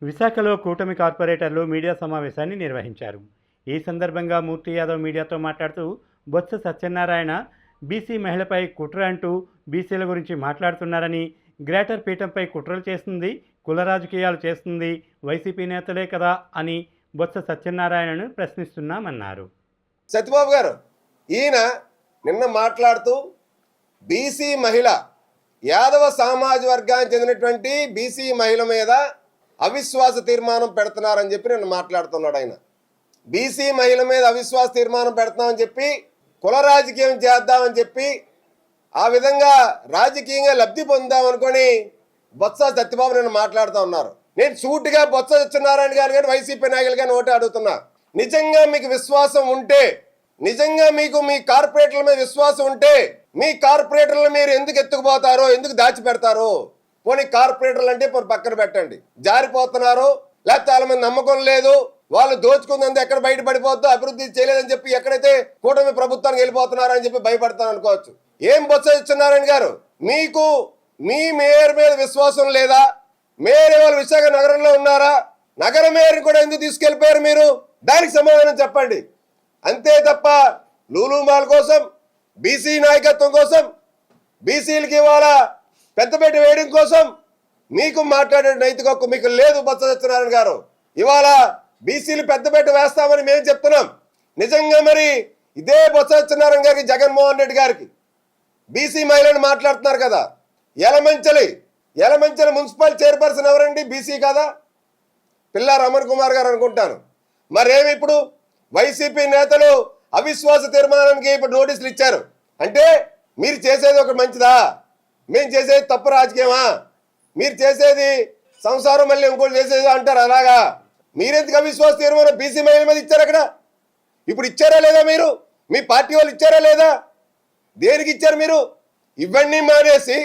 విశాఖలో కూటమి కార్పొరేటర్లు మీడియా సమావేశాన్ని నిర్వహించారు. ఈ సందర్భంగా మూర్తి యాదవ్ మీడియాతో మాట్లాడుతూ బొత్స సత్యనారాయణ బీసీ మహిళపై కుట్ర అంటూ బీసీల గురించి మాట్లాడుతున్నారని, గ్రేటర్ పీఠంపై కుట్రలు చేస్తుంది, కుల రాజకీయాలు చేస్తుంది వైసీపీ నేతలే కదా అని బొత్స సత్యనారాయణను ప్రశ్నిస్తున్నామన్నారు. సత్యబాబు గారు ఈయన నిన్న మాట్లాడుతూ బీసీ మహిళ యాదవ సామాజ వర్గానికి చెందినటువంటి బీసీ మహిళ మీద అవిశ్వాస తీర్మానం పెడుతున్నారని చెప్పి నిన్న మాట్లాడుతున్నాడు. ఆయన బీసీ మహిళ మీద అవిశ్వాస తీర్మానం పెడతామని చెప్పి కుల రాజకీయం చేద్దామని చెప్పి ఆ విధంగా రాజకీయంగా లబ్ధి పొందామనుకొని బొత్స సత్యబాబు నిన్న మాట్లాడుతూ ఉన్నారు. నేను సూటిగా బొత్స సత్యనారాయణ గారు కానీ వైసీపీ నాయకులు కానీ ఒకటి అడుగుతున్నా, నిజంగా మీకు విశ్వాసం ఉంటే, నిజంగా మీకు మీ కార్పొరేటర్ల మీద విశ్వాసం ఉంటే మీ కార్పొరేటర్లు మీరు ఎందుకు ఎత్తుకుపోతారో, ఎందుకు దాచిపెడతారో? పోనీ కార్పొరేటర్లు అంటే పోనీ పక్కన పెట్టండి, జారిపోతున్నారు, లేకపోతే వాళ్ళ మీద నమ్మకం లేదు, వాళ్ళు దోచుకుందంతా ఎక్కడ బయటపడిపోద్దో, అభివృద్ధి చేయలేదని చెప్పి ఎక్కడైతే కూటమి ప్రభుత్వానికి వెళ్ళిపోతున్నారని చెప్పి భయపడతాను అనుకోవచ్చు. ఏం బొత్స సత్యనారాయణ గారు, మీకు మీ మేయర్ మీద విశ్వాసం లేదా? మేయర్ వాళ్ళు విశాఖ నగరంలో ఉన్నారా? నగర మేయర్ని కూడా ఎందుకు తీసుకెళ్లిపోయారు మీరు? దానికి సమాధానం చెప్పండి. అంతే తప్ప లూలు మాల్ కోసం, బీసీ నాయకత్వం కోసం, బీసీలకి ఇవాళ పెద్దపేట వేయడం కోసం మీకు మాట్లాడే నైతిక హక్కు మీకు లేదు. బొత్స సత్యనారాయణ గారు, ఇవాళ బీసీలు పెద్దపేట వేస్తామని మేము చెప్తున్నాం. నిజంగా మరి ఇదే బొత్స సత్యనారాయణ గారికి, జగన్మోహన్ రెడ్డి గారికి బీసీ మహిళని మాట్లాడుతున్నారు కదా, యలమంచిలి మున్సిపల్ చైర్పర్సన్ ఎవరండి? బీసీ కదా, పిల్లా రమణ్ కుమార్ గారు అనుకుంటాను. మరేమి ఇప్పుడు వైసీపీ నేతలు అవిశ్వాస తీర్మానానికి ఇప్పుడు నోటీసులు ఇచ్చారు అంటే మీరు చేసేది ఒక మంచిదా? మేము చేసేది తప్పు రాజకీయమా? మీరు చేసేది సంసారం మళ్ళీ ఇంకోటి చేసేది అంటారు. అలాగా మీరెందుకు అవిశ్వాస తీర్మానం బీసీ మహిళ మీద ఇచ్చారు? అక్కడ ఇప్పుడు ఇచ్చారా లేదా? మీరు మీ పార్టీ వాళ్ళు ఇచ్చారా లేదా? దేనికి ఇచ్చారు మీరు? ఇవన్నీ మానేసి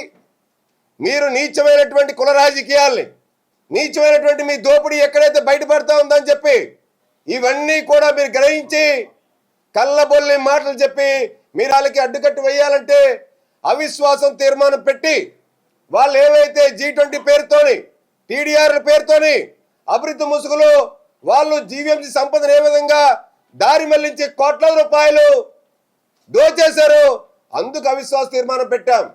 మీరు నీచమైనటువంటి కుల రాజకీయాల్ని, నీచమైనటువంటి మీ దోపిడీ ఎక్కడైతే బయటపడతా ఉందని చెప్పి ఇవన్నీ కూడా మీరు గ్రహించి కళ్ళబొల్లి మాటలు చెప్పి మీరు వాళ్ళకి అడ్డుకట్టు వేయాలంటే అవిశ్వాసం తీర్మానం పెట్టి వాళ్ళు ఏవైతే G20 పేరుతోని, TDR పేరుతోని అభివృద్ధి ముసుగులో వాళ్ళు జీవీఎంసీ సంపదను ఏ విధంగా దారి మళ్లించి కోట్ల రూపాయలు దోచేశారు, అందుకు అవిశ్వాస తీర్మానం పెట్టాం.